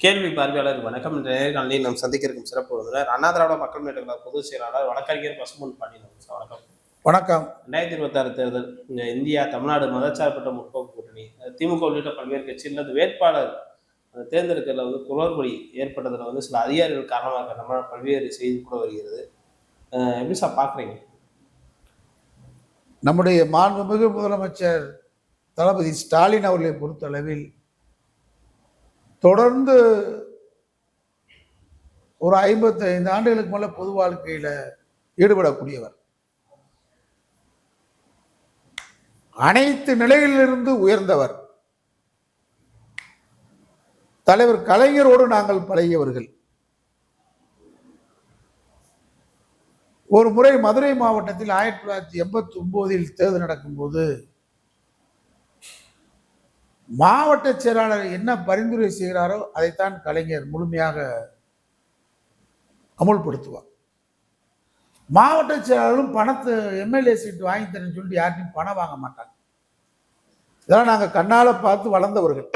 கேள்வி பார்வையாளர் வணக்கம். இன்றைய நேர்காணலில் நாம் சந்திக்க இருக்கும் சிறப்பு விருந்தினர் அண்ணா திராவிட மக்கள் முன்னேற்ற கழக பொதுச் செயலாளர் வழக்கறிஞர் பசும்பொன் பாண்டியன் சார். வணக்கம். வணக்கம். 2026 தேர்தல் இந்தியா தமிழ்நாடு மதச்சார்பற்ற முற்போக்கு கூட்டணி திமுக உள்ளிட்ட பல்வேறு கட்சியில் வேட்பாளர் தேர்ந்தெடுக்கிறதுல குளறுபடி ஏற்பட்டதுல சில அதிகாரிகள் காரணமாக நம்ம பல்வேறு செய்தி கூட வருகிறது. எப்படி சார் பார்க்குறீங்க? நம்முடைய மாண்புமிகு முதலமைச்சர் தளபதி ஸ்டாலின் அவர்களை பொறுத்தளவில் தொடர்ந்து ஒரு 55 ஆண்டுகளுக்கு மேல பொது வாழ்க்கையில ஈடுபடக்கூடியவர். அனைத்து நிலையிலிருந்து உயர்ந்தவர். தலைவர் கலைஞரோடு நாங்கள் பழகியவர்கள். ஒரு முறை மதுரை மாவட்டத்தில் 1989 தேர்தல் நடக்கும்போது மாவட்ட செயலாளர் என்ன பரிந்துரை செய்கிறாரோ அதைத்தான் கலைஞர் முழுமையாக அமுல்படுத்துவார். மாவட்ட செயலாளரும் பணத்தை எம்எல்ஏ சீட்டு வாங்கி தரேன்னு சொல்லிட்டு யார்ட்டையும் பணம் வாங்க மாட்டாங்க. இதெல்லாம் நாங்கள் கண்ணால பார்த்து வளர்ந்தவர்கள்.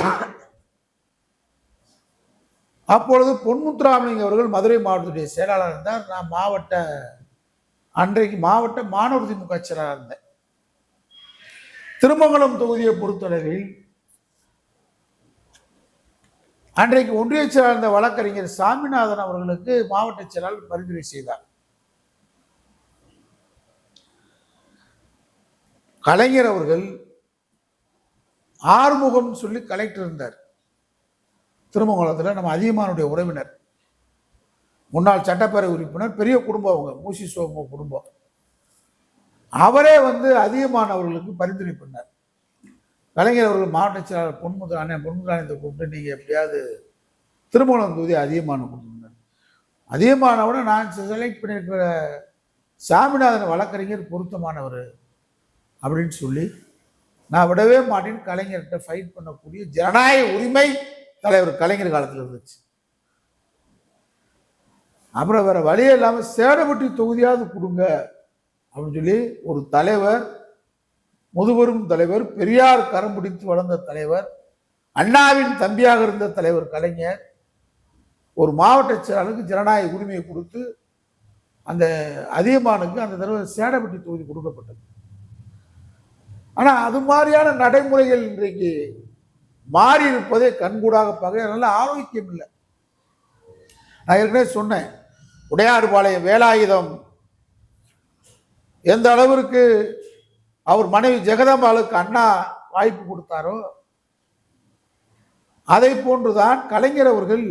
அப்பொழுது பொன்முத்துராமலிங்க அவர்கள் மதுரை மாவட்டத்துடைய செயலாளர் இருந்தார். நான் அன்றைக்கு மாவட்ட மாணவர் திமுக செயலாளர் இருந்தேன். திருமங்கலம் தொகுதியை பொறுத்தளவில் அன்றைக்கு ஒன்றிய செயலாளர் இருந்த வழக்கறிஞர் சாமிநாதன் அவர்களுக்கு மாவட்ட செயலாளர் பரிந்துரை செய்தார். கலைஞர் அவர்கள் ஆறுமுகம் சொல்லி கலெக்டர் இருந்தார் திருமங்கலத்தில். நம்ம அதியமானுடைய உறவினர், முன்னாள் சட்டப்பேரவை உறுப்பினர், பெரிய குடும்பம், அவங்க மூசி சோம குடும்பம். அவரே அதியமான் அவர்களுக்கு பரிந்துரை பண்ணார். கலைஞர் அவர்கள் மாவட்ட செயலாளர் பொன்முத்துராமலிங்கத்தை கூப்பிட்டு நீங்கள் எப்படியாவது திருமங்கலம் தொகுதி அதியமான கொடுத்துருந்தார். அதியமானவோட நான் செலக்ட் பண்ணியிருக்கிற சாமிநாதன் வழக்கறிஞர் பொருத்தமானவர் அப்படின்னு சொல்லி நான் விடவே மாட்டேன்னு கலைஞர்கிட்ட ஃபைட் பண்ணக்கூடிய ஜனநாயக உரிமை தலைவர் கலைஞர் காலத்தில் இருந்துச்சு. அப்புறம் வேற வழியே இல்லாமல் சேடப்பட்டி தொகுதியாவது கொடுங்க அப்படின்னு சொல்லி ஒரு தலைவர், முதுபெரும் தலைவர், பெரியார் கரம் பிடித்து வளர்ந்த தலைவர், அண்ணாவின் தம்பியாக இருந்த தலைவர் கலைஞர் ஒரு மாவட்ட செயலாளருக்கு ஜனநாயக உரிமையை கொடுத்து அந்த அதியமானுக்கு அந்த தடவை சேடப்பட்டி தொகுதி கொடுக்கப்பட்டது. ஆனால் அது மாதிரியான நடைமுறைகள் இன்றைக்கு மாறி இருப்பதே கண்கூடாக பார்க்க நல்ல ஆரோக்கியம் இல்லை. நான் ஏற்கனவே சொன்னேன், உடையார்பாளையம் வேலாயுதம் எந்த அளவிற்கு அவர் மனைவி ஜெகதம்பாளுக்கு அண்ணா வாய்ப்பு கொடுத்தாரோ அதை போன்றுதான் கலைஞர் அவர்கள்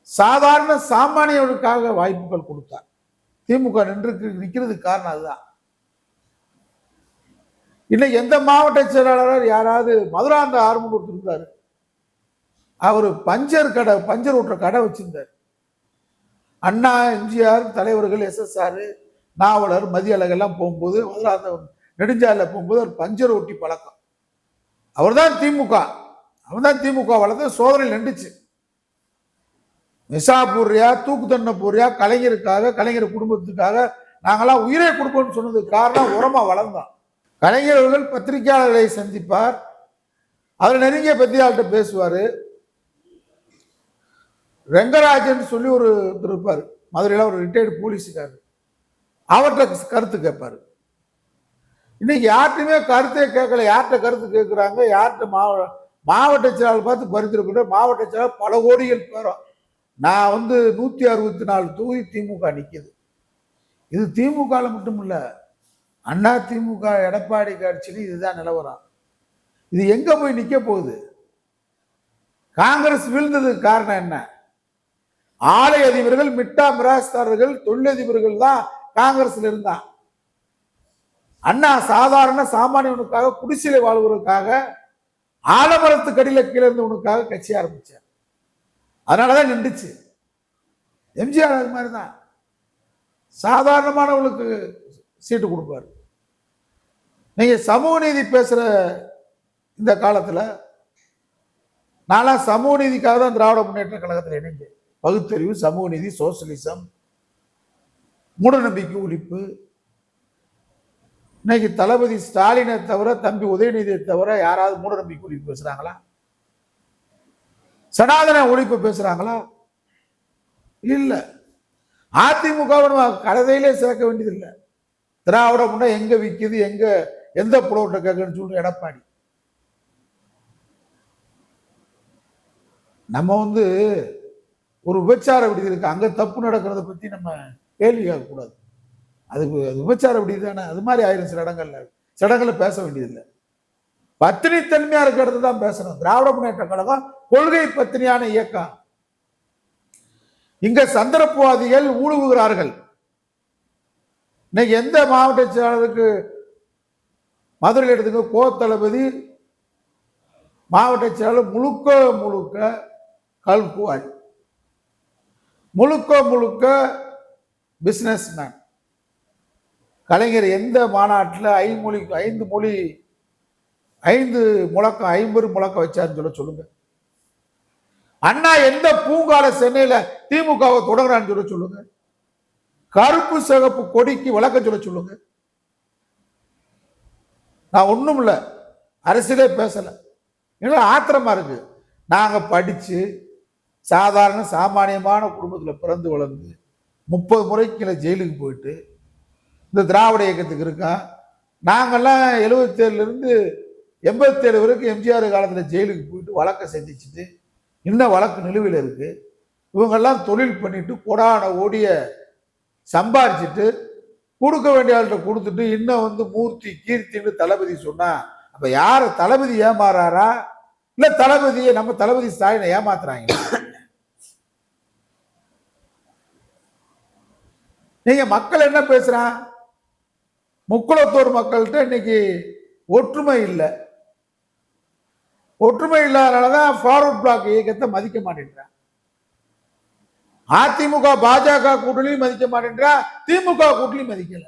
சாதாரண சாமானியர்களுக்காக வாய்ப்புகள் கொடுத்தார். திமுக நிற்கிறதுக்கு காரணம் அதுதான். இன்னைக்கு எந்த மாவட்ட செயலாளர் யாராவது மதுராந்த ஆரம்பம் கொடுத்துருந்தாரு. அவர் பஞ்சர் ஓட்டுற கடை வச்சிருந்தார். அண்ணா, எம்ஜிஆர் தலைவர்கள், SSR, நாவலர், மதியழகெல்லாம் போகும்போது மதுராந்த நெடுஞ்சாலையில் போகும்போது ஒரு பஞ்சர் ஓட்டி பழக்கம். அவர் தான் திமுக வளர்த்து சோதனை நின்றுச்சு. மிசா போடுறியா, தூக்கு தண்டனை போடுறியா, கலைஞருக்காக, கலைஞர் குடும்பத்துக்காக நாங்களாம் உயிரை கொடுப்போம்னு சொன்னதுக்கு காரணம் உரமா வளர்ந்தோம். கலைஞர் அவர்கள் பத்திரிகையாளர்களை சந்திப்பார். அதில் நெருங்கிய பத்திரிகையாளர்கிட்ட பேசுவார். ரெங்கராஜன் சொல்லி ஒரு இருப்பார் மதுரையில், ஒரு ரிட்டையர்டு போலீஸுக்காரர். அவர்கிட்ட கருத்து கேட்பார். இன்னைக்கு யார்ட்டுமே கருத்தே கேட்கல. யார்கிட்ட கருத்து கேட்குறாங்க? யார்கிட்ட மாவட்ட செயலாளர் பார்த்து பரிந்துரை மாவட்ட செயலாளர் பல கோடிகள் பேரும். நான் 164 தொகுதி திமுக நிற்கிது. இது திமுக மட்டும் இல்லை, அண்ணா திமுக எடப்பாடி கட்சின்னு இதுதான் நிலவரம். இது எங்க போய் நிற்க போகுது? காங்கிரஸ் வீழ்ந்ததுக்கு காரணம் என்ன? ஆலை அதிபர்கள், மிட்டா மிராஸ்தாரர்கள், தொழிலதிபர்கள் தான் காங்கிரஸ்ல இருந்தான். அண்ணா சாதாரண சாமானியவனுக்காக, குடிசையில வாழ்வதற்காக, ஆலமரத்துக்கு அடியில் கீழே இருந்தவனுக்காக கட்சி ஆரம்பிச்சார். அதனாலதான் நின்றுச்சு. எம்ஜிஆர் அது மாதிரிதான் சாதாரணமானவங்களுக்கு சீட்டு கொடுப்பாரு. நீங்க சமூக நீதி பேசுற இந்த காலத்துல நான்லாம் சமூக நீதிக்காக தான் திராவிட முன்னேற்ற கழகத்தில் இணைந்தேன். பகுத்தறிவு, சமூக நீதி, சோசியலிசம், மூடநம்பிக்கை ஒழிப்பு. இன்னைக்கு தளபதி ஸ்டாலினை தவிர, தம்பி உதயநிதியை தவிர யாராவது மூடநம்பிக்கை ஒழிப்பு பேசுறாங்களா? சனாதன ஒழிப்பு பேசுறாங்களா? இல்ல. அதிமுக கடையிலே சேர்க்க வேண்டியதில்லை. திராவிட முன்னா எங்க விக்குது, எங்க எந்த புலவர்கிட்ட கேட்கணும்னு சொல்ற எடப்பாடி. நம்ம ஒரு விபச்சார விடுதி இருக்கு, அங்க தப்பு நடக்கிறத பத்தி நம்ம கேள்வி கேட்கக்கூடாது. அது விபச்சார விடுதி தானே, அது மாதிரி ஆயிரும் சில இடங்கள்ல பேச வேண்டியதில்லை. பத்தினி தன்மையா இருக்கிறது தான் பேசணும். திராவிட முன்னேற்ற கழகம் கொள்கை பத்தினியான இயக்கம். இங்க சந்தர்ப்பவாதிகள் ஊடுகுகிறார்கள். இன்னைக்கு எந்த மாவட்ட செயலாளருக்கு மதுரையில் எடுத்துக்க, கோ தளபதி மாவட்ட செயலாளர் முழுக்க முழுக்க கல்குவாரி, முழுக்க முழுக்க பிசினஸ் மேன். கலைஞர் எந்த மாநாட்டில் 50 முழக்கம் வச்சாருன்னு சொல்லுங்க. அண்ணா எந்த பூங்கால சென்னையில திமுகவை தொடங்குறான்னு சொல்லுங்க. கருப்பு சிகப்பு கொடிக்கு விளக்கம் சொல்லுங்க. நான் ஒண்ணும் இல்லை, அரசியலே பேசல. ஆத்திரமா இருக்கு. நாங்க படிச்சு சாதாரண சாமானியமான குடும்பத்தில் பிறந்து வளர்ந்து 30 முறைக்கு ஜெயிலுக்கு போயிட்டு இந்த திராவிட இயக்கத்துக்கு இருக்கான். நாங்கெல்லாம் 77 87 வரைக்கும் எம்ஜிஆர் காலத்தில் ஜெயிலுக்கு போயிட்டு வழக்கை சந்திச்சுட்டு இன்னும் வழக்கு நிலுவையில் இருக்கு. இவங்கெல்லாம் தொழில் பண்ணிட்டு கொடான ஓடிய சம்பாரிச்சுட்டு கொடுக்க வேண்டிய ஆள்கிட்ட கொடுத்துட்டு இன்னும் மூர்த்தி கீர்த்தின்னு தளபதி சொன்னா, அப்ப யார தளபதி ஏமாறாரா இல்ல தளபதியை நம்ம தளபதி ஸ்டாலினை ஏமாத்துறாங்க? நீங்க மக்கள் என்ன பேசுறான்? முக்குளத்தூர் மக்கள்கிட்ட இன்னைக்கு ஒற்றுமை இல்லை. ஒற்றுமை இல்லாதனாலதான் ஃபார்வர்ட் பிளாக் இயக்கத்தை மதிக்க மாட்டேங்கிறான். அதிமுக பாஜக கூட்டணியும் மதிக்க மாட்டேன்றா, திமுக கூட்டணியும் மதிக்கல.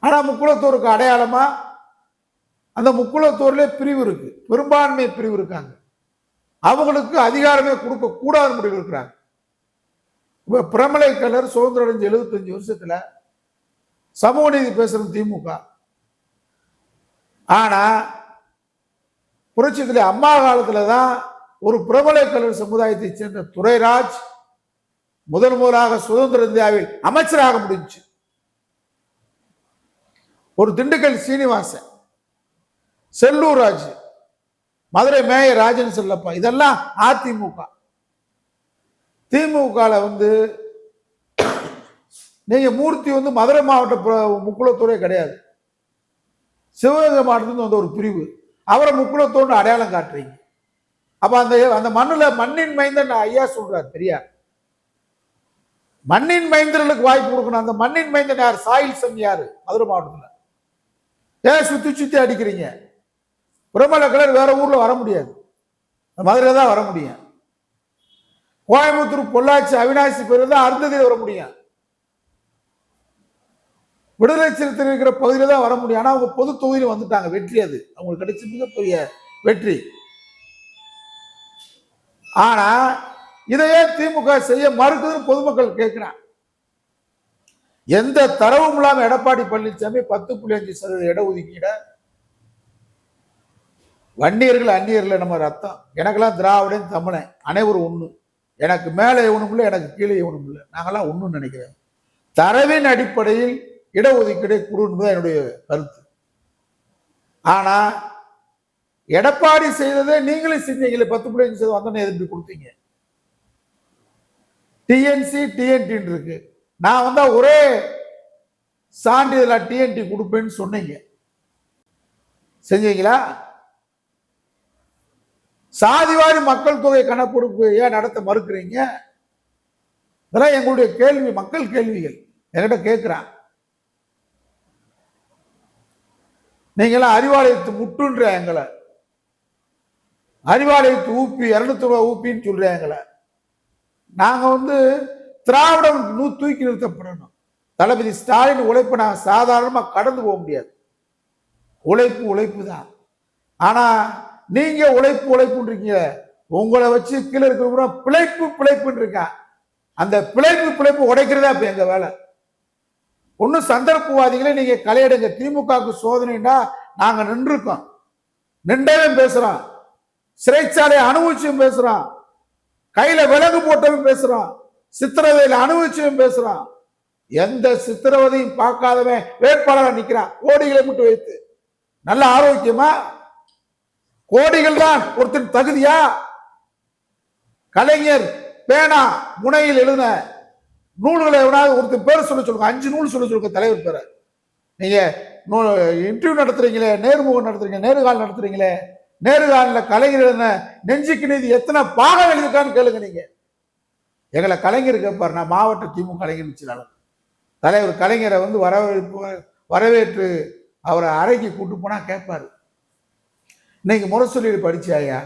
ஆனா முக்குளத்தூருக்கு அடையாளமா அந்த முக்குளத்தூர்ல பிரிவு இருக்கு, பெரும்பான்மை பிரிவு இருக்காங்க. அவங்களுக்கு அதிகாரமே கொடுக்க கூடாது முடிவு இருக்கிறாங்க. இப்ப பிரமலை கலர் சுதந்திரம் அடைஞ்ச 75 வருஷத்துல சமூக நீதி பேசுறது திமுக. ஆனா புரட்சித்துல அம்மா காலத்துலதான் ஒரு பிரபல கலர் சமுதாயத்தை சேர்ந்த துரைராஜ் முதலாக சுதந்திர இந்தியாவில் அமைச்சராக முடிஞ்சு. ஒரு திண்டுக்கல் சீனிவாசன், செல்லூர் ராஜ், மதுரை மேயர் ராஜன் செல்லப்பா, இதெல்லாம் அதிமுக. திமுக நீங்க மூர்த்தி மதுரை மாவட்ட முக்குளத்தூரே கிடையாது, சிவகங்கை மாவட்டத்தில் ஒரு பிரிவு. அவரை முக்குளத்தோடு அடையாளம் காட்டுறீங்க. அப்ப அந்த மண்ணின் மைந்தன் ஐயா சொல்றார் பெரியார். மண்ணின் மைந்தர்களுக்கு வாய்ப்பு கொடுக்கணும். அந்த மண்ணின் மைந்தன் யார்? சாயில் சன் யாரு? மதுரை மாவட்டத்தில். ஏன் சுத்தி சுத்தி அடிக்கிறீங்க? பிரபல கலர் வேற ஊர்ல வர முடியாது, மதுரை தான் வர முடியும். கோயம்புத்தூர், பொள்ளாச்சி, அவினாசி பேர் தான் அருந்ததியில் வர முடியும். விடுதலை சிறுத்தைகள் இருக்கிற பகுதியில தான் வர முடியும். ஆனா அவங்க பொது தொகுதியில் வந்துட்டாங்க. வெற்றி, அது அவங்களுக்கு கிடைச்ச மிகப்பெரிய வெற்றி. ஆனா இதையே திமுக செய்ய மறுக்குதுன்னு பொதுமக்கள் கேட்கிறான். எந்த தரவும் இல்லாம எடப்பாடி பழனிசாமி 10.5% இடஒதுக்கீட, வன்னியர்கள் அந்நியர்கள் நம்ம ரத்தம், எனக்கெல்லாம் திராவிடன் தமிழன் அனைவரும் ஒண்ணு, எனக்கு மேலே எவனும் இல்லை, எனக்கு கீழே எவனும் இல்லை, நாங்கெல்லாம் ஒண்ணுன்னு நினைக்கிறேன். தரவின் அடிப்படையில் இடஒதுக்கீடை கொடுன்னு என்னுடைய கருத்து. ஆனா எடப்பாடி செய்ததை நீங்களும் செஞ்சீங்களே, 10.5% வந்தோன்னு எதிர்ப்பு கொடுத்தீங்க. டிஎன்சி டிஎன்டி இருக்கு. நான் வந்தா ஒரே சான்றிதழ் டிஎன்டி கொடுப்பேன்னு சொன்னீங்க, செஞ்சீங்களா? சாதிவாரி மக்கள் தொகை கணக்கெடுப்பு ஏன் நடத்த மறுக்கிறீங்க? இதெல்லாம் எங்களுடைய கேள்வி, மக்கள் கேள்விகள் என்கிட்ட கேட்கிறான். நீங்களாம் அறிவாலயத்து முட்டுன்ற எங்களை, அறிவாலயத்து ஊப்பி 200 ஊப்பின்னு சொல்ற எங்களை. நாங்க திராவிடம் தூக்கி நிறுத்தப்படணும். தளபதி ஸ்டாலின் உழைப்பு நாங்க சாதாரணமா கடந்து போக முடியாது. உழைப்பு உழைப்பு தான். ஆனா நீங்க உழைப்புன்றீங்க. உங்களை வச்சு கீழே இருக்கிற பிழைப்புன்னு இருக்கா. அந்த பிழைப்பு உடைக்கிறதா இப்ப எங்க வேலை. ஒன்னும் சந்தர்ப்பவாதிகளை நீங்க கலையிடுங்க. திமுகவுக்கு சோதனைன்னா நாங்க நின்றுருக்கோம், நின்றவே பேசுறோம். சிறைச்சாலை அனுபவிச்சும் பேசுறான், கையில விலங்கு போட்டவன் பேசுறான், சித்திரவதையில அனுபவிச்சும் பேசுறான். எந்த சித்திரவதையும் பார்க்காதவன் வேட்பாளராக நிக்கிறான், கோடிகளை மட்டும் வைத்து. நல்ல ஆரோக்கியமா? கோடிகள் தான் ஒருத்தர் தகுதியா? கலைஞர் பேனா முனையில் எழுதின நூல்களை எவனாவது ஒருத்தர் பேர் சொல்ல சொல்லுங்க, 5 நூல் சொல்ல சொல்லுங்க தலைவர் பேரை. நீங்க இன்டர்வியூ நடத்துறீங்களே, நேர்முகம் நடத்துறீங்க, நேர்கால் நடத்துறீங்களே, நேர்காலில் கலைஞர் எழுதின நெஞ்சுக்கு நீதி எத்தனை பாகம் எழுதிருக்கான்னு கேளுங்க. நீங்க எங்களை கலைஞர் கேட்பார். நான் மாவட்ட திமுக கலைஞர் செயலாளர். தலைவர் கலைஞரை வந்து வரவேற்று அவரை அறைக்கு கூட்டு போனா கேட்பாரு, இன்னைக்கு முரசொலி படிச்சியாயா?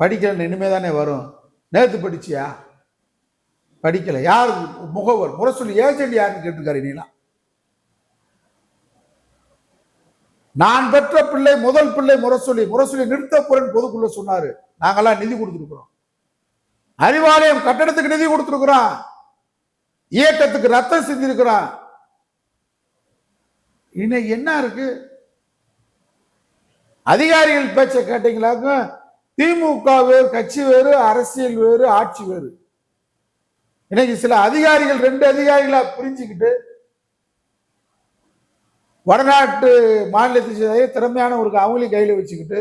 படிக்கல, இனிமே தானே வரும். நேற்று படிச்சியா? படிக்கல. யார் முகவர்? முரசொலி ஏஜென்ட் யாருன்னு கேட்டிருக்காரு. நீலாம் நான் பெற்ற பிள்ளை, முதல் பிள்ளை முரசொலி. முரசொலி நிறுத்த போறேன்னு பொதுக்குள்ள சொன்னாரு. நாங்கெல்லாம் நிதி கொடுத்துருக்கிறோம். அறிவாலயம் கட்டடத்துக்கு நிதி கொடுத்துருக்கிறோம். இயக்கத்துக்கு ரத்தம் செஞ்சிருக்கிறான். இன்னைக்கு என்ன இருக்கு? அதிகாரிகள் பேச்ச கேட்டீங்களாக்க திமுக வேறு, கட்சி வேறு, அரசியல் வேறு, ஆட்சி வேறு. இன்னைக்கு சில அதிகாரிகள் 2 அதிகாரிகளா புரிஞ்சுக்கிட்டு வடநாட்டு மாநிலத்தை திறமையான ஒரு அவங்களையும் கையில வச்சுக்கிட்டு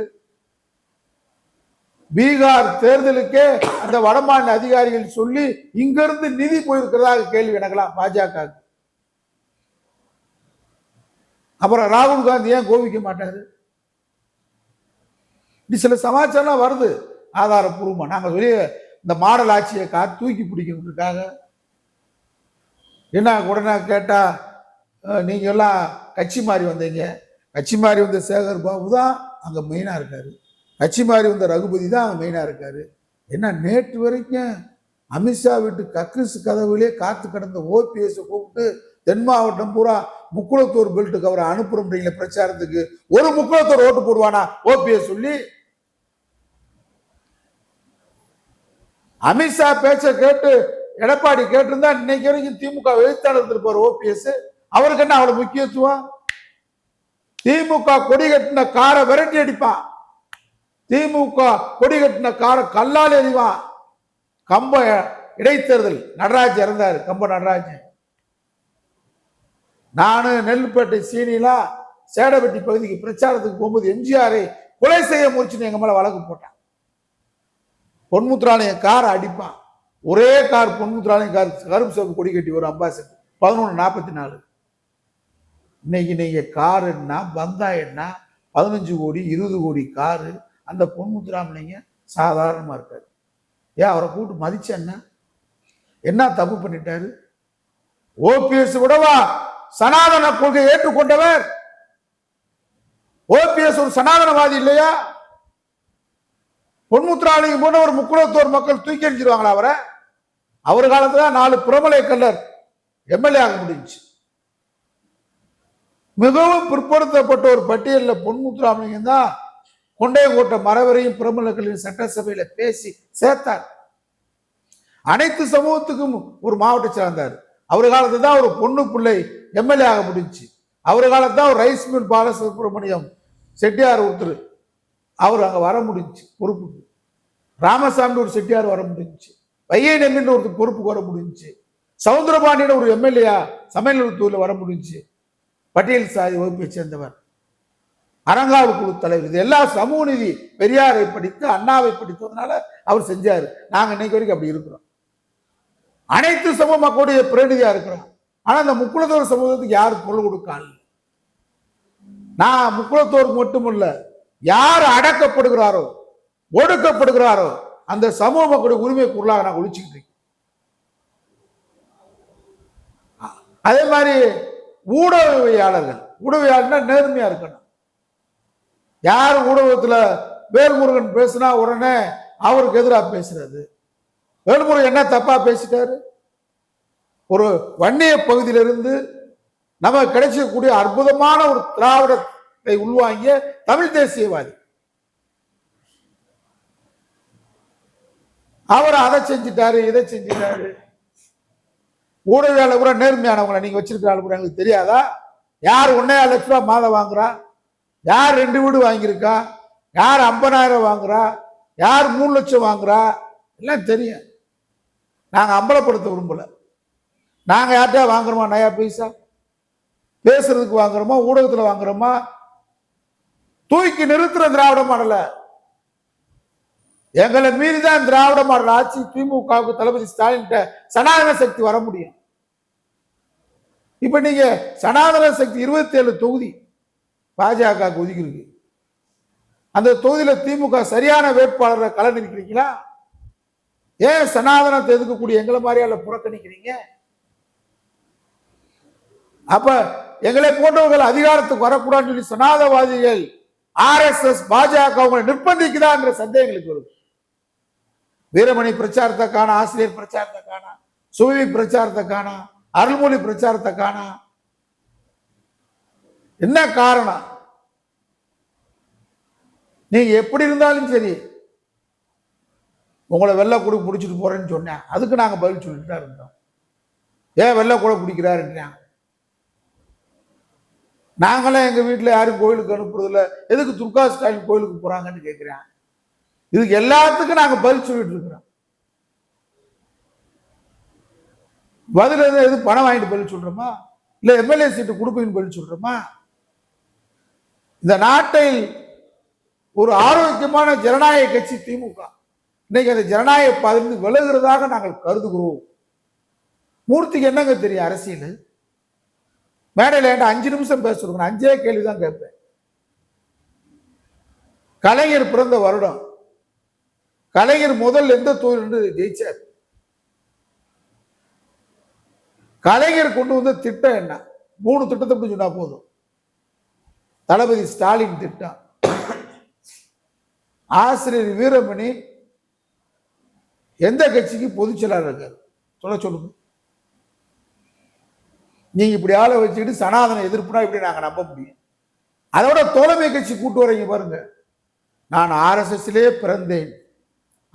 பீகார் தேர்தலுக்கே அந்த வடமாநில அதிகாரிகள் சொல்லி இங்கிருந்து நிதி போயிருக்கிறதாக கேள்வி எனக்கலாம் பாஜக. அப்புறம் ராகுல் காந்தி ஏன் கோபிக்க மாட்டாரு? இப்படி சில சமாச்சாரம் வருது ஆதாரப்பூர்வமா. நாங்க வெளியே இந்த மாடல் ஆட்சியை தூக்கி பிடிக்கிறதுக்காக என்ன உடனே கேட்டா, நீங்க எல்லாம் கட்சி மாறி வந்தீங்க. கட்சி மாறி வந்த சேகர் பாபு தான் அங்க மெயினா இருக்காரு, கட்சி மாறி வந்த ரகுபதி தான் அங்க மெயினா இருக்காரு. என்ன நேற்று வரைக்கும் அமித்ஷா வீட்டு கக்கூசு கதவுலே காத்து கிடந்த ஓபிஎஸ் கூப்பிட்டு தென் மாவட்டம் பூரா முக்குளத்தூர் பெல்ட்டுக்கு அவரை அனுப்புறீங்களே பிரச்சாரத்துக்கு, ஒரு முக்குளத்தூர் ஓட்டு போடுவானா ஓபிஎஸ் சொல்லி? அமித்ஷா பேச்ச கேட்டு எடப்பாடி கேட்டிருந்தா இன்னைக்கு வரைக்கும் திமுக எழுத்தாளர் இருப்பார் ஓபிஎஸ். அவருக்கு என்ன அவ்வளவு முக்கியத்துவம்? திமுக கொடி கட்டின காரை விரட்டி அடிப்பான், திமுக கொடி கட்டின காரை கல்லால் எறிவான். கம்ப இடைத்தேர்தல் நடராஜ் இறந்தாரு, கம்ப நடராஜ். நானு நெல்லுப்பேட்டை சீனிலாம் சேடப்பட்டி பகுதிக்கு பிரச்சாரத்துக்கு போகும்போது எம்ஜிஆரை கொலை செய்ய முயற்சின்னு எங்க மேல வழக்கு போட்டான். பொன்முத்துராலய காரை அடிப்பான். ஒரே கார் பொன்முத்துராலய கார் கருப்பு சிவப்பு கொடி கட்டி வரும் அம்பாசிடர் 1144. இன்னைக்கு நீங்க கார் என்ன பந்தா என்ன 15 கோடி 20 கோடி காரு அந்த பொன்முத்துராமலிங்க சாதாரணமா இருக்காரு. ஏன் அவரை கூட்டு மதிச்ச என்ன தப்பு பண்ணிட்டாரு? ஓபிஎஸ் விடவா சனாதன கொள்கை ஏற்றுக்கொண்டவர்? ஓபிஎஸ் ஒரு சனாதனவாதி இல்லையா? பொன்முத்துராமலிங்கம் போன்ற ஒரு முக்குளத்தோர் மக்கள் தூக்கி எறிஞ்சிருவாங்களா அவரை? அவர் காலத்துல 4 பிரபல கல்லர் எம்எல்ஏ ஆக முடிஞ்சு. மிகவும் பிற்படுத்தப்பட்ட ஒரு பட்டியலில் பொன்முத்துராமலிங்கம் தான் கொண்டையங்கோட்டை மரவரையும் பிரபலங்களின் சட்டசபையில பேசி சேர்த்தார். அனைத்து சமூகத்துக்கும் ஒரு மாவட்ட சேர்ந்தார். அவர் காலத்துல தான் ஒரு பொண்ணு பிள்ளை எம்எல்ஏ ஆக முடிஞ்சு. அவர் காலத்து தான் ஒரு ரைஸ் மில் பாலசுப்ரமணியம் செட்டியார் ஒருத்தர் அவர் அங்க வர முடிஞ்சு பொறுப்புக்கு. ராமசாமி ஒரு செட்டியார் வர முடிஞ்சு. வையை நம்பின்னு ஒரு பொறுப்புக்கு வர முடிஞ்சு. சவுந்தரபாண்டியன் ஒரு எம்எல்ஏ சமையல்தூர்ல வர முடிஞ்சு. பட்டியல் சாதி வகுப்பை சேர்ந்தவர், அறங்காவல் குழு தலைவர். இது எல்லாம் சமூக நீதி பெரியாரை படித்து அண்ணாவை படித்ததுனால அவர் செஞ்சாரு. நாங்க இன்னைக்கு வரைக்கும் அப்படி இருக்கிறோம். அனைத்து சமூக மக்களுடைய பிரதிநிதியா இருக்கிறோம். ஆனா அந்த முக்குளத்தோர் சமூகத்துக்கு யாரும் பொருள் கொடுக்காது. நான் முக்குளத்தோருக்கு மட்டுமல்ல, யார் அடக்கப்படுகிறாரோ ஒடுக்கப்படுகிறாரோ அந்த சமூக மக்களுடைய உரிமை பொருளாக நான் ஒழிச்சுக்கிட்டு இருக்கேன். அதே மாதிரி ஊடகவியாளர்கள் நேர்மையா இருக்கணும். யார் ஊடகத்துல வேல்முருகன் பேசினா உடனே அவருக்கு எதிராக பேசுறது. வேல்முருகன் என்ன தப்பா பேசிட்டாரு? ஒரு வன்னிய பகுதியிலிருந்து நமக்கு கிடைக்கக்கூடிய அற்புதமான ஒரு திராவிடத்தை உள்வாங்கிய தமிழ் தேசியவாதி. அவர் அதை செஞ்சிட்டாரு, இதை செஞ்சிட்டாரு. ஊடகவியாளர் கூட நேர்மையானவங்களை நீங்க வச்சிருக்கிறாள் கூட எங்களுக்கு தெரியாதா? யார் 1.5 லட்ச ரூபாய் மாதம் வாங்குறா? யார் 2 வீடு வாங்கியிருக்கா? யார் 50,000 வாங்குறா, யார் 3 லட்சம் வாங்குறா எல்லாம் தெரியும். நாங்க அம்பலப்படுத்த விரும்பல. நாங்க யார்கிட்ட வாங்குறோமா நயா பைசா? பேசுறதுக்கு வாங்குறோமா, ஊடகத்துல வாங்குறோமா? தூக்கி நிறுத்துற திராவிட மாடல. எங்களை மீறிதான் திராவிட மாடல் ஆட்சி திமுகவுக்கு தளபதி ஸ்டாலின் சனாதன சக்தி வர முடியும். இப்ப நீங்க சனாதன சக்தி 27 தொகுதி பாஜக ஒதுக்கிருக்கு. அந்த தொகுதியில திமுக சரியான வேட்பாளரை களம் நிற்கிறீங்களா? ஏன் சனாதனத்தை எதிர்க்கக்கூடிய எங்களை மாதிரியால புறக்கணிக்கிறீங்க? அப்ப எங்களை போன்றவர்கள் அதிகாரத்துக்கு வரக்கூடாதுன்னு சொல்லி சனாதவாதிகள் RSS பாஜக அவங்களை நிர்பந்திக்குதா என்ற சந்தேகங்களுக்கு வருது. வீரமணி பிரச்சாரத்தை காண, ஆசிரியர் பிரச்சாரத்தை காண, சுவி பிரச்சாரத்தை காண, அருள்மொழி பிரச்சாரத்தை காண. என்ன காரணம்? நீங்க எப்படி இருந்தாலும் சரி உங்களை வெள்ளை கூட பிடிச்சிட்டு போறேன்னு சொன்னேன். அதுக்கு நாங்க பதில் சொல்லிட்டு தான் இருந்தோம். ஏன் வெள்ளை கூட பிடிக்கிறாருன்னா, நாங்களாம் எங்க வீட்டில் யாரும் கோயிலுக்கு அனுப்புறதில்ல, எதுக்கு துர்கா ஸ்டாலின் கோயிலுக்கு போறாங்கன்னு கேட்கிறேன். இதுக்கு எல்லாத்துக்கும் நாங்க பதில் சொல்லிட்டு இருக்கிறோம். பதில் எது பணம் வாங்கிட்டு பதில் சொல்றோமா, இல்ல எம்எல்ஏ சீட்டு கொடுப்பீங்கன்னு பதில் சொல்றோமா? இந்த நாட்டில் ஒரு ஆரோக்கியமான ஜனநாயக கட்சி திமுக இன்னைக்கு அந்த ஜனநாயக பாதையிலிருந்து விலகுறதாக நாங்கள் கருதுகிறோம். மூர்த்திக்கு என்னங்க தெரியும் அரசியல்? மேடையில் 5 நிமிஷம் பேச சொல்லுங்க, 5 கேள்விதான் கேட்பேன். கலைஞர் பிறந்த வருடம், கலைஞர் முதல் எந்த தொழில் ஜெயிச்சார், கலைஞர் கொண்டு வந்த திட்டம் என்ன? 3 திட்டத்தை பற்றி சொன்னா போதும். தளபதி ஸ்டாலின் திட்டம், ஆசிரியர் வீரமணி எந்த கட்சிக்கு பொதுச் செயலாளர் இருக்காரு சொல்லுங்க. நீங்க இப்படி ஆளை வச்சுக்கிட்டு சனாதன எதிர்ப்புனா இப்படி நாங்க நம்ப முடியும்? அதோட தோழமை கட்சி கூட்டு வரீங்க பாருங்க. நான் RSSலே பிறந்தேன்,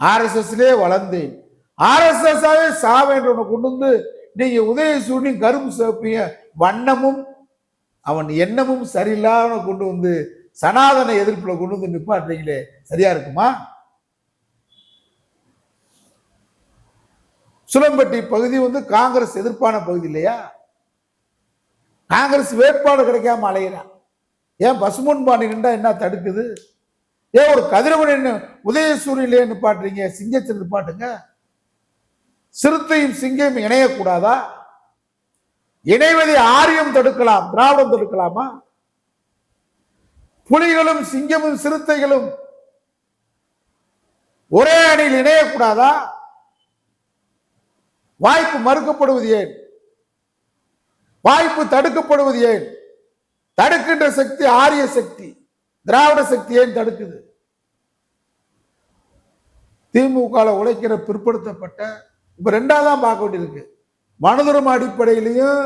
RSSலே வளர்ந்தேன், RSSாவே சாவேன்ற கொண்டு வந்து நீங்க உதயசூரியன் கரும்பு சேர்ப்பீங்க. வண்ணமும் அவன் எண்ணமும் சரியில்லாம கொண்டு வந்து சனாதன எதிர்ப்புல கொண்டு வந்து நிப்பாட்டுறீங்களே, சரியா இருக்குமா? சுலம்பட்டி பகுதி காங்கிரஸ் எதிர்ப்பான பகுதி இல்லையா? காங்கிரஸ் வேட்பாளர் கிடைக்காம அலையிறான். ஏன் பசுமன் பாண்டி நின்றா என்ன தடுக்குது? ஏன் ஒரு கதிரவன் உதயசூரியன்ல நிப்பாட்டுறீங்க? சிங்கத்தில் நிப்பாட்டுங்க. சிறுத்தையும் சிங்கம் இணையக்கூடாதா? இணைவதை ஆரியம் தடுக்கலாம், திராவிடம் தடுக்கலாமா? புலிகளும் சிங்கமும் சிறுத்தைகளும் ஒரே அணியில் இணையக்கூடாதா? வாய்ப்பு மறுக்கப்படுவது ஏன்? வாய்ப்பு தடுக்கப்படுவது ஏன்? தடுக்கின்ற சக்தி ஆரிய சக்தி, திராவிட சக்தி ஏன் தடுக்குது? திமுக உழைக்கிற பிற்படுத்தப்பட்ட இப்ப 2ஆதான் பார்க்க வேண்டியிருக்கு. மனதுரம் அடிப்படையிலையும்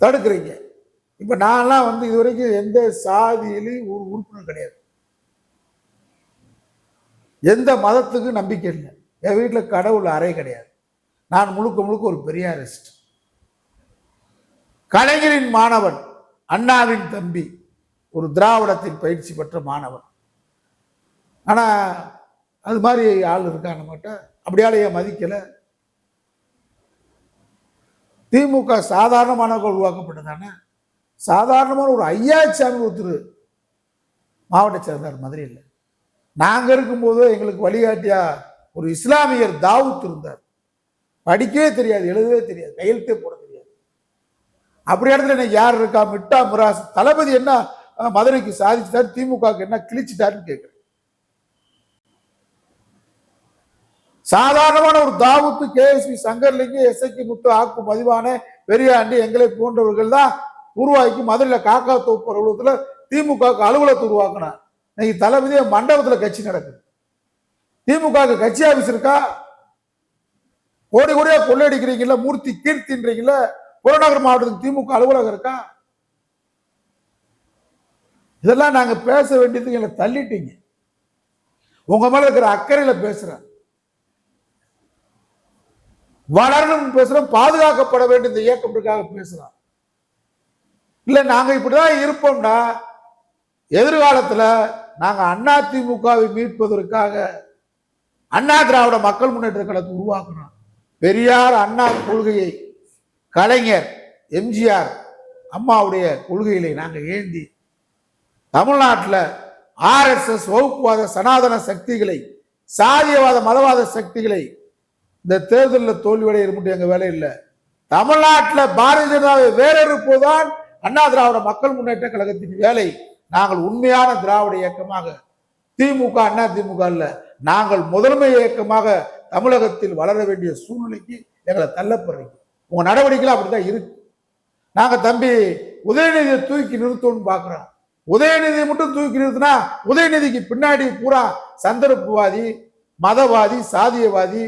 தடுக்கிறீங்க. இப்ப நான்லாம் இதுவரைக்கும் எந்த சாதியிலையும் ஒரு உறுப்பினர் கிடையாது, எந்த மதத்துக்கு நம்பிக்கை இல்லை, என் வீட்டில் கடவுள் அறை கிடையாது. நான் முழுக்க முழுக்க ஒரு பெரியாரிஸ்ட். கலைஞரின் மாணவன், அண்ணாவின் தம்பி, ஒரு திராவிடத்தில் பயிற்சி பெற்ற மாணவன். ஆனா அது மாதிரி ஆள் இருக்கான மாட்டேன். அப்படியால ஏன் மதிக்கல? திமுக சாதாரணமானவர்கள் உருவாக்கப்பட்டதானே. சாதாரணமான ஒரு ஐயாச்சாமி ஒருத்தர் மாவட்ட செயலாளர் மதுரையில். நாங்க இருக்கும்போது எங்களுக்கு வழிகாட்டியா ஒரு இஸ்லாமியர் தாவூத் இருந்தார். படிக்கவே தெரியாது, எழுதவே தெரியாது, கையெழுத்தே போட தெரியாது. அப்படி இடத்துல இன்னைக்கு யார் இருக்கா? மிட்டா மிராஸ். தளபதி என்ன மதுரைக்கு சாதிச்சிட்டாரு, திமுக என்ன கிழிச்சிட்டாருன்னு கேட்கிறேன். சாதாரணமான ஒரு தாவூத்து, KSP சங்கர்லிங்கம், SK முத்து, ஆக்கு மதிவான, பெரியாண்டி எங்களை போன்றவர்கள் தான் உருவாக்கி மதுரையில் காக்கா தோப்பு அலுவலகத்துல திமுக அலுவலகத்தை உருவாக்கினார். இன்னைக்கு தளபதிய மண்டபத்தில் கட்சி நடக்குது. திமுக கட்சி ஆபீஸ் இருக்கா? கோடி கோடியா கொள்ளையடிக்கிறீங்களா? மூர்த்தி கீர்த்தின்றீங்களா? புறநகர் மாவட்டத்துக்கு திமுக அலுவலகம் இருக்கா? இதெல்லாம் நாங்க பேச வேண்டியது எங்களை தள்ளிட்டீங்க. உங்க மேல இருக்கிற அக்கறையில பேசுறேன். வளரணும் பேசுறோம், பாதுகாக்கப்பட வேண்டிய இந்த இயக்கத்திற்காக பேசுறோம். இல்ல நாங்க இப்படிதான் இருப்போம்னா எதிர்காலத்துல நாங்கள் அதிமுகவை மீட்பதற்காக அண்ணா திராவிட மக்கள் முன்னேற்ற கழகத்தை உருவாக்குறோம். பெரியார் அண்ணா கொள்கையை, கலைஞர் எம்ஜிஆர் அம்மாவுடைய கொள்கைகளை நாங்கள் ஏந்தி தமிழ்நாட்டில் RSS வகுப்புவாத சனாதன சக்திகளை, சாதியவாத மதவாத சக்திகளை இந்த தேர்தலில் தோல்வியடைய மட்டும் எங்க வேலை இல்லை. தமிழ்நாட்டில் பாரதிய ஜனதாவை வேறறுப்பதுதான் அண்ணா திராவிட மக்கள் முன்னேற்ற கழகத்தின் வேலை. நாங்கள் உண்மையான திராவிட இயக்கமாக, திமுக அண்ணா திமுக அல்ல, நாங்கள் முதன்மை இயக்கமாக தமிழகத்தில் வளர வேண்டிய சூழ்நிலைக்கு எங்களை தள்ளப்படுறீங்க. உங்க நடவடிக்கைகள் அப்படிதான் இருக்கு. நாங்க தம்பி உதயநிதியை தூக்கி நிறுத்தணும்னு பாக்குறோம். உதயநிதியை மட்டும் தூக்கி நிறுத்தினா உதயநிதிக்கு பின்னாடி பூரா சந்தர்ப்பவாதி, மதவாதி, சாதியவாதி,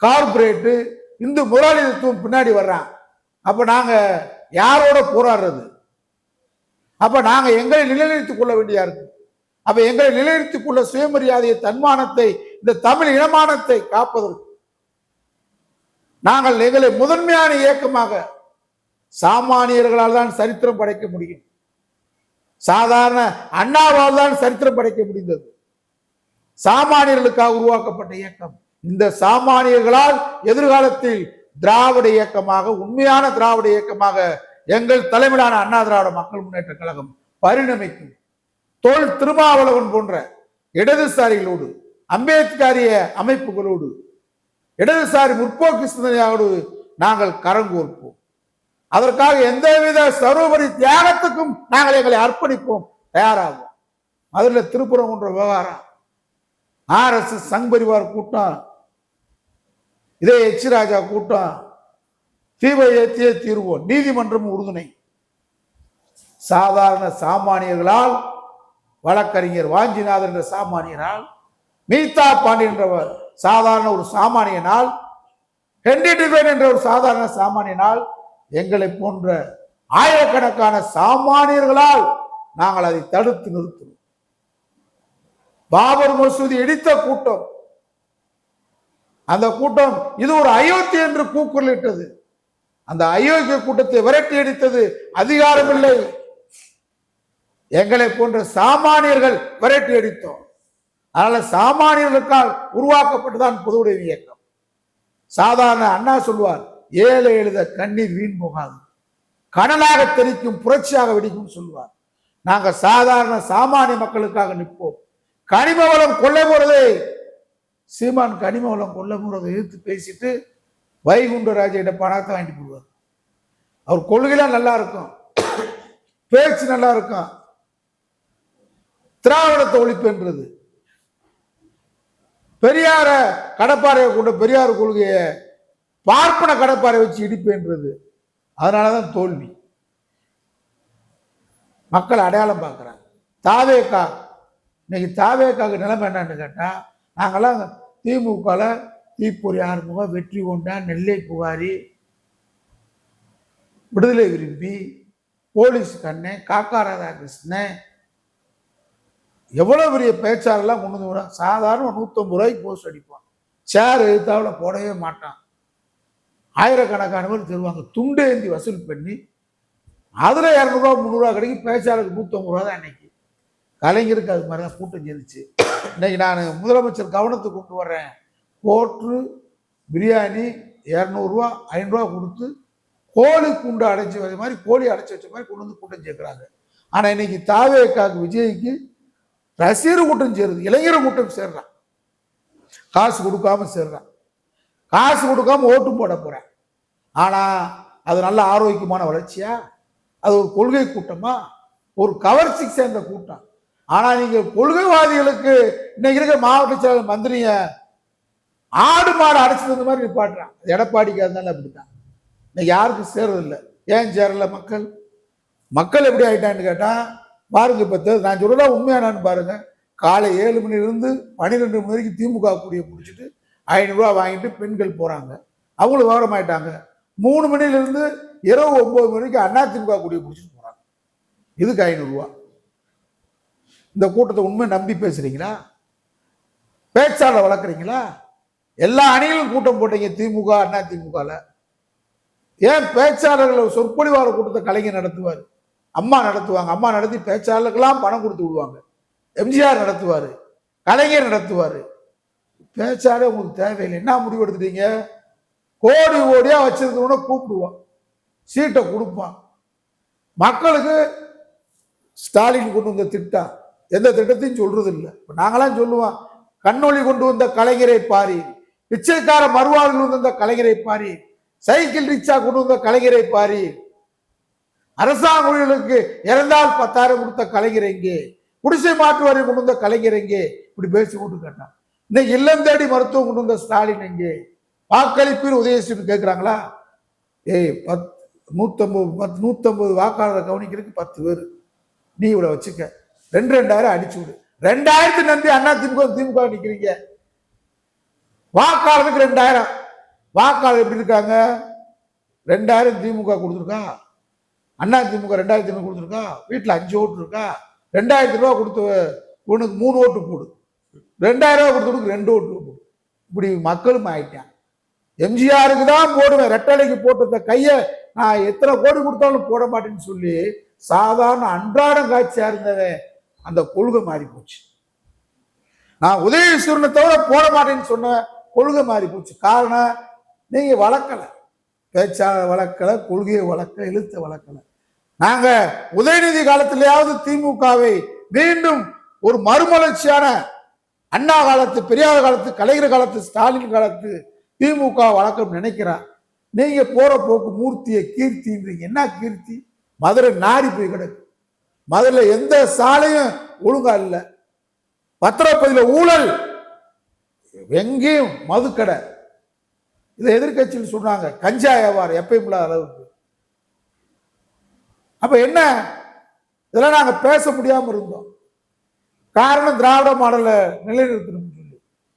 கார்பரேட்டு, இந்து முதலாளித்துவம் பின்னாடி வர்றான். அப்ப நாங்க யாரோட போராடுறது? அப்ப நாங்க எங்களை நிலைநிறுத்திக் கொள்ள வேண்டியா இருக்கு. அப்ப எங்களை நிலைநிறுத்திக் கொள்ள சுயமரியாதையை, தன்மானத்தை, இந்த தமிழ் இனமானத்தை காப்பதற்கு நாங்கள் எங்களை முதன்மையான இயக்கமாக, சாமானியர்களால் தான் சரித்திரம் படைக்க முடியும். சாதாரண அண்ணாவால் தான் சரித்திரம் படைக்க முடிந்தது. சாமானியர்களுக்காக உருவாக்கப்பட்ட இயக்கம். இந்த சாமானியர்களால் எதிர்காலத்தில் திராவிட இயக்கமாக, உண்மையான திராவிட இயக்கமாக எங்கள் தலைமையிலான அண்ணா திராவிட மக்கள் முன்னேற்ற கழகம் பரிணமிக்கும். தொல் திருமாவளவன் போன்ற இடதுசாரிகளோடு, அம்பேத்கரிய அமைப்புகளோடு, இடதுசாரி முற்போக்கு சிந்தனையோடு நாங்கள் கரங்கோர்ப்போம். அதற்காக எந்தவித சர்வபரி தியாகத்துக்கும் நாங்கள் எங்களை அர்ப்பணிப்போம், தயாராகும். அதில் திருப்பரங்குன்ற விவகாரம், RSS சங் பரிவார் கூட்டம், இதே எச் ராஜா கூட்டம், தீவை ஏற்றியே தீர்வோம், நீதிமன்றம் உறுதுணை. சாதாரண சாமானியர்களால், வழக்கறிஞர் வாஞ்சிநாதன் என்ற சாமானியனால், மீதா பாண்டியன் என்ற சாதாரண ஒரு சாமானியனால், ஹென்றி டிவைன் என்ற ஒரு சாதாரண சாமானியனால், எங்களை போன்ற ஆயிரக்கணக்கான சாமானியர்களால் நாங்கள் அதை தடுத்து நிறுத்தணும். பாபர் மசூதி இடித்த கூட்டம், அந்த கூட்டம் இது ஒரு அயோத்தி என்று கூக்குரலிட்டது. அந்த அயோக்கிய கூட்டத்தை விரட்டி அடித்தது அதிகாரமில்லை, எங்களை போன்ற சாமானியர்கள் விரட்டி அடித்தோம். அதனால சாமானியர்களுக்கால் உருவாக்கப்பட்டுதான் பொதுவுடைமை இயக்கம். சாதாரண அண்ணா சொல்வார், ஏழை எழுத கண்ணீர் வீண் போகாது, கனலாக தெரிக்கும் புரட்சியாக வெடிக்கும் சொல்வார். நாங்க சாதாரண சாமானிய மக்களுக்காக நிற்போம். கனிம வளம் கொள்ளை போறதை, சீமான் கனிம வளம் கொள்ளை போறதை எதிர்த்து பேசிட்டு வைகுண்டராஜிட்ட பணத்தை வாங்கிட்டு போடுவார். அவர் கொள்கைலாம் நல்லா இருக்கும், பேச்சு நல்லா இருக்கும். திராவிடத்தை ஒழிப்புன்றது, பெரியார கடப்பாறையை கொண்ட பெரியார் கொள்கையை பார்ப்பன கடப்பாறை வச்சு இடிப்புன்றது. அதனாலதான் தோல்வி. மக்கள் அடையாளம் பார்க்கிறாங்க. தாவேக்கா, இன்னைக்கு தாவேக்காவுக்கு நிலைமை என்னன்னு கேட்டா, நாங்கெல்லாம் திமுகல தீப்பொறி ஆறுமுகம், வெற்றி கொண்டா, நெல்லை புகாரி, விடுதலை விரும்பி, போலீஸ் கண்ணே, காக்கா ராதாகிருஷ்ணன், எவ்வளவு பெரிய பேச்சாளர்லாம் கொண்டு வந்து சாதாரண 150 ரூபாய்க்கு போஸ்ட் அடிப்பான். சேர் எழுத்தாவில் போடவே மாட்டான். ஆயிரக்கணக்கான பேர் தருவாங்க. துண்டு ஏந்தி வசூல் பண்ணி அதுல 200 ரூபா 300 ரூபா கிடைக்கும். பேச்சாளருக்கு 150 ரூபா தான் அன்னைக்கு. கலைஞருக்கு அது மாதிரி தான் கூட்டம் சேர்ந்துச்சு. இன்னைக்கு நான் முதலமைச்சர் கவனத்துக்கு கொண்டு வர்றேன், போற்று பிரியாணி 200 ரூபா 500 ரூபா கொடுத்து கோழி குண்டு அடைச்சி வச்ச மாதிரி, கோழி அடைச்சி வச்ச மாதிரி கொண்டு வந்து கூட்டம் சேர்க்கிறாங்க. ஆனா இன்னைக்கு தாவேக்காக்கு, விஜய்க்கு ரசிகர் கூட்டம் சேருது, இளைஞர் கூட்டம் சேர்றான். காசு கொடுக்காம சேர்றான். காசு கொடுக்காம ஓட்டும் போட போறேன். ஆனா அது நல்ல ஆரோக்கியமான வளர்ச்சியா? அது ஒரு கொள்கை கூட்டமா? ஒரு கவர்ச்சிக்கு சேர்ந்த கூட்டம். ஆனா நீங்க கொள்கைவாதிகளுக்கு இன்னைக்கு இருக்க மாவட்ட செயலர் மந்திரிய ஆடு மாடு அடைச்சிட்டு வந்த மாதிரி நிப்பாட்டுறான். எடப்பாடிக்கு அதனால அப்படித்தான். இன்னைக்கு யாருக்கும் சேர்றதில்லை. ஏன் சேரல? மக்கள் எப்படி ஆயிட்டான்னு கேட்டா பாருங்க. இப்ப நான் சொல்றதா உண்மையானான்னு பாருங்க. காலை 7 மணிலிருந்து 12 மணி வரைக்கும் திமுக கூடிய பிடிச்சிட்டு 500 ரூபா வாங்கிட்டு பெண்கள் போறாங்க. அவங்களும் விவரமாயிட்டாங்க. 3 மணிலிருந்து இரவு 9 மணி வரைக்கும் அண்ணா திமுக கூடிய பிடிச்சிட்டு போறாங்க. இதுக்கு 500 ரூபா. இந்த கூட்டத்தை உண்மை நம்பி பேசுறீங்களா? பேச்சாளர் வளர்க்குறீங்களா? எல்லா அணிகளும் கூட்டம் போட்டீங்க திமுக அண்ணா திமுகல. ஏன் பேச்சாளர்கள் சொற்பொழிவார கூட்டத்தை கலைஞர் நடத்துவார், அம்மா நடத்துவாங்க. அம்மா நடத்தி பேச்சாளர்களுக்கெல்லாம் பணம் கொடுத்து விடுவாங்க. எம்ஜிஆர் நடத்துவார், கலைஞர் நடத்துவார். பேச்சாலே உங்களுக்கு தேவையில்லை. என்ன முடிவு எடுத்துட்டீங்க? கோடி கோடியா வச்சிருந்தவன கூப்பிடுவான், சீட்டை கொடுப்பான். மக்களுக்கு ஸ்டாலின் கொண்டு வந்த திட்டம் எந்த திட்டத்தையும் சொல்றது இல்லை. நாங்களாம் சொல்லுவோம், கண்ணொளி கொண்டு வந்த கலைஞரை பாரி, பிச்சைக்கார மறுவாழ்வு கொண்டு வந்த கலைஞரை பாரி, சைக்கிள் ரிக்ஷா கொண்டு வந்த கலைஞரை பாரி, அரசாங்க ஊழியர்களுக்கு இறந்தால் 10,000 கொடுத்த கலைஞர் எங்கே, குடிசை மாற்று வரை கொண்டு வந்த கலைஞர் எங்கே, இப்படி பேசி கொண்டு கேட்டான். இன்னைக்கு இல்லம் தேடி மருத்துவம் கொண்டு வந்த ஸ்டாலின் எங்கே, வாக்களிப்பில் உதயசூரியன் கேட்கிறாங்களா? 150 வாக்காளரை கவனிக்கிறதுக்கு 10 பேர், நீ இவ்வளவு வச்சுக்க, 2,000 அடிச்சு விடு. 2,000 நம்பி அண்ணா திமுக நிக்கிறீங்க. வாக்காளருக்கு 2,000 வாக்காளர் எப்படி இருக்காங்க? 2,000 திமுக கொடுத்துருக்கா, அண்ணா திமுக 2,000 கொடுத்துருக்கா, வீட்டில் 5 ஓட்டு இருக்கா, 2,000 ரூபா கொடுத்து உனக்கு 3 ஓட்டு போடு, 2,000 ரூபா கொடுத்துருக்கு 2 ஓட்டு போடு. இப்படி மக்களும் ஆயிட்டான். எம்ஜிஆருக்கு தான் போடுவேன், ரெட்டலைக்கு போட்ட கையை நான் எத்தனை கோடி கொடுத்தாலும் போட மாட்டேன்னு சொல்லி சாதாரண அன்றாடம் காட்சியா இருந்தவன் அந்த கொள்கை மாறி போச்சு. நான் உதயசூரனை தவிர போட மாட்டேன்னு சொன்ன கொள்கை மாறி போச்சு. காரணம், நீங்க வளர்க்கல, பேச்சாளர் வளர்க்கல, கொள்கையை வளர்க்கல, எழுத்த வளர்க்கல. நாங்க உதயநிதி காலத்திலேயாவது திமுகவை மீண்டும் ஒரு மறுமலர்ச்சியான அண்ணா காலத்து, பெரியார் காலத்து, கலைஞர் காலத்து, ஸ்டாலின் காலத்து திமுக வளர்க்க நினைக்கிறான். நீங்க போற போக்கு மூர்த்தியை கீர்த்தின்றீங்க. என்ன கீர்த்தி? மதுரை நாடி போய் கிடக்கு. மதுரையில எந்த சாலையும் ஒழுங்கா இல்லை, பத்திரப்பதில ஊழல், எங்கேயும் மதுக்கடை. இதை எதிர்கட்சியில் சொன்னாங்க, கஞ்சா வியாபாரம் எப்பயும் இல்லாத அளவுக்கு. அப்ப என்ன, இதெல்லாம் நாங்க பேச முடியாம இருந்தோம். காரணம், திராவிட மாடலை நிலைநிறுத்தணும் சொல்லி.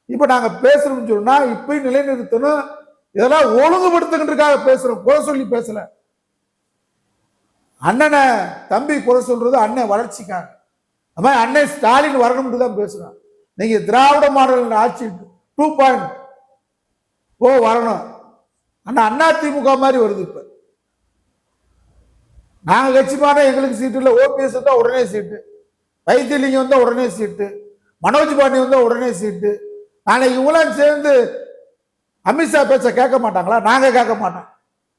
இப்ப நாங்க பேசுறோம்னு சொன்னா இப்பயும் நிலைநிறுத்தணும், இதெல்லாம் ஒழுங்குபடுத்துகின்றதுக்காக பேசுறோம், குறை சொல்லி பேசல. அண்ணனை தம்பி குறை சொல்றது அண்ணன் வளர்ச்சிக்காக. அது மாதிரி அண்ணன் ஸ்டாலின் வரணும்னு தான் பேசுறான். நீங்க திராவிட மாடல் ஆட்சி 2.0 வரணும். அண்ணா அதிமுக மாதிரி வருது. இப்ப நாங்க கட்சி மாற எங்களுக்கு சீட்டு இல்லை. ஓபிஎஸ் வந்தா உடனே சீட்டு, வைத்தியலிங்கம் வந்தா உடனே சீட்டு, மனோஜ் பாண்டி வந்தா உடனே சீட்டு. நாளைக்கு இவங்களாம் சேர்ந்து அமித்ஷா பேச்ச கேட்க மாட்டாங்களா? நாங்க கேட்க மாட்டோம்.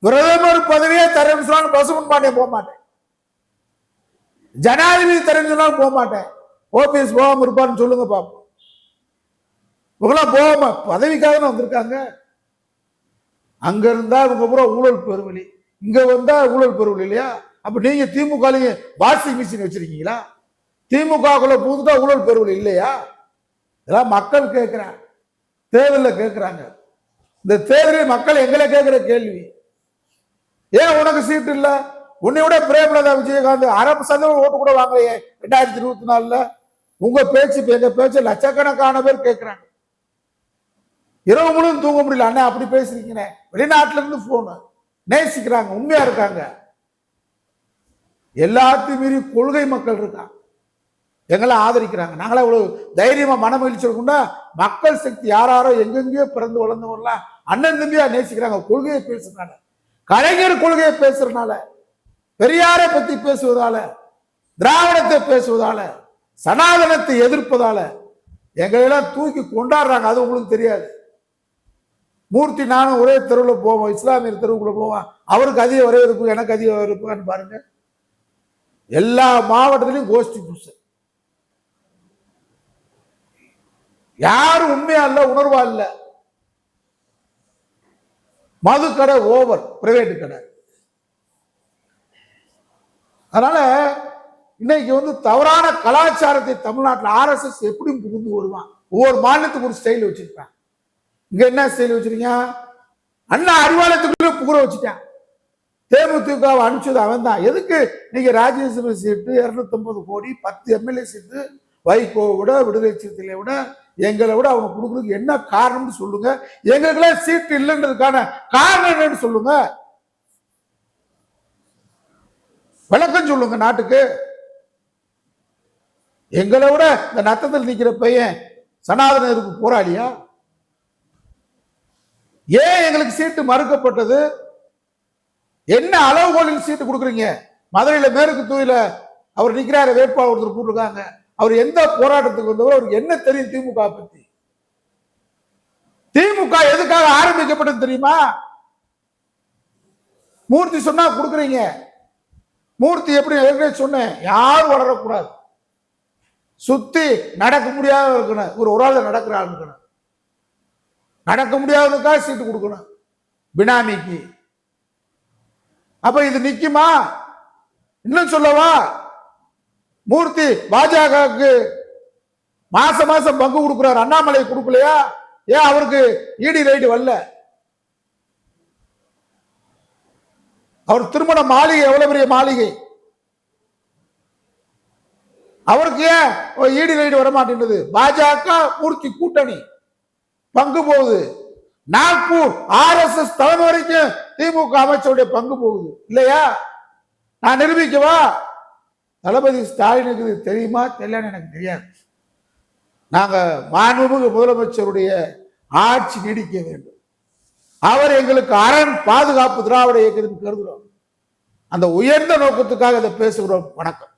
பிரதமர் பதவியே தரேன்னு சொன்னாலும் பசுமன் பாண்டியன் போக மாட்டேன், ஜனாதிபதி தரேன்னு சொன்னாலும் போக மாட்டேன். ஓபிஎஸ் போகாம இருப்பான்னு சொல்லுங்க பாப்போம். இவங்களாம் போகாம பதவிக்காக வந்திருக்காங்க. அங்க இருந்தா இவங்க பூரா ஊழல் பெருவழி, இங்க வந்தா ஊழல் பெருவழி இல்லையா? அப்ப நீங்க திமுக வாஷிங் மிஷின் வச்சிருக்கீங்களா? திமுகக்குள்ள புதுதா ஊழல் பெருவழி இல்லையா? இதெல்லாம் மக்கள் கேட்கிறாங்க, தேர்தலில் கேட்கிறாங்க. இந்த தேர்தலில் மக்கள் எங்களை கேட்கிற கேள்வி, ஏன் உனக்கு சீட்டு இல்ல? உன்னை விட பிரேமலதா விஜயகாந்த் 60% ஓட்டு கூட வாங்கலையே 2024. உங்க பேச்சு எங்க பேச்சு லட்சக்கணக்கான பேர் கேட்கிறாங்க. இரவு முழுவதும் தூங்க முடியல. அண்ணா அப்படி பேசுறீங்க, வெளிநாட்டுல இருந்து போன் நேசிக்கிறாங்க, உண்மையா இருக்காங்க. எல்லாத்தையும் மீறி கொள்கை மக்கள் இருக்காங்க, எங்களை ஆதரிக்கிறாங்க. நாங்களா இவ்வளவு தைரியமா மன மகிழ்ச்சி இருக்கும்னா, மக்கள் சக்தி யாரோ எங்கெங்கயோ பிறந்து வளர்ந்தவங்கலாம் அண்ணன் தம்பியா நேசிக்கிறாங்க. கொள்கையை பேசுறதுனால, கலைஞர் கொள்கையை பேசுறதுனால, பெரியாரை பத்தி பேசுவதால, திராவிடத்தை பேசுவதால, சனாதனத்தை எதிர்ப்பதால எங்களெல்லாம் தூக்கி கொண்டாடுறாங்க. அது உங்களுக்கு தெரியாது. மூர்த்தி நானும் ஒரே தெருவில் போவோம், இஸ்லாமியர் தெருவுக்குள்ள போவோம். அவருக்கு அதிக வரவேற்பு, எனக்கு அதிக வரவேற்பான்னு பாருங்க. எல்லா மாவட்டத்திலையும் கோஷ்டி பூசை. யாரும் உண்மையா இல்ல, உணர்வா இல்ல. மது கடை ஓவர், பிரைவேட் கடை. அதனால இன்னைக்கு தவறான கலாச்சாரத்தை தமிழ்நாட்டில் RSS எப்படி புகுந்து வருவான்? ஒவ்வொரு மாநிலத்துக்கு ஒரு ஸ்டைல் வச்சிருப்பான். இங்க என்ன ஸ்டைல் வச்சிருக்கீங்க? அண்ணா அறிவாலயத்துக்குள்ள புகுற வச்சுட்டான். தேமுதிக அனுப்பிச்சது அவன் தான். எதுக்கு நீங்க ராஜ்யசபா சீட்டு 250 கோடி, 10 MLA சீட்டு, வைகோ விட, விடுதலை சிறுத்தைகளை விட, எங்களை விட அவங்க கொடுக்குறதுக்கு என்ன காரணம்னு சொல்லுங்க. எங்களுக்கெல்லாம் சீட்டு இல்லைன்றதுக்கான காரணம் என்னன்னு சொல்லுங்க, விளக்கம் சொல்லுங்க நாட்டுக்கு. எங்களை விட இந்த நத்தத்தில் நிக்கிற பையன் சனாதன எதிர்ப்பு போராளியா? ஏன் எங்களுக்கு சீட்டு மறுக்கப்பட்டது? என்ன அளவுகோலில் சீட்டு கொடுக்குறீங்க? மதுரையில மேற்கு தூயில அவர் நிக்கிறாரு, வேட்பாளர் ஒருத்தர் போட்டிருக்காங்க, அவர் எந்த போராட்டத்துக்கு வந்தவர்? அவருக்கு என்ன தெரியும் திமுக பத்தி? திமுக எதுக்காக ஆரம்பிக்கப்பட்டது தெரியுமா? மூர்த்தி சொன்னா கொடுக்குறீங்க. மூர்த்தி எப்படி ஏற்கனவே சொன்னேன், யாரும் வளரக்கூடாது, சுத்தி நடக்க முடியாத இருக்கணும், ஒரு ஆள் நடக்கிற ஆள் இருக்கணும், நடக்க முடியாததுக்காக சீட்டு கொடுக்கணும் பினாமிக்கு. அப்ப இது நிக்குமா? இன்னும் சொல்லவா, மூர்த்தி பாஜகவுக்கு மாசம் மாசம் பங்கு கொடுக்கிறார், அண்ணாமலை கொடுக்கலையா? ஏன் அவருக்கு ஈடி ரைடு வரல? அவர் திருமண மாளிகை எவ்வளவு பெரிய மாளிகை, அவருக்கு ஏன் ஈடி ரைடு வர மாட்டேங்குது? பாஜக மூர்த்தி கூட்டணி பங்கு போகுது. நாக்பூர் RSS தலைமை வரைக்கும் திமுக அமைச்சருடைய பங்கு போகுது இல்லையா? நான் நிரூபிக்கவா? தளபதி ஸ்டாலினுக்கு தெரியுமா தெரியலன்னு எனக்கு தெரியாது. நாங்க மாண்புமிகு முதலமைச்சருடைய ஆட்சி நீடிக்க வேண்டும், அவர் எங்களுக்கு அரண் பாதுகாப்பு திராவிட இயக்கத்தின் கருதுகிறோம். அந்த உயர்ந்த நோக்கத்துக்காக இதை பேசுகிறோம். வணக்கம்.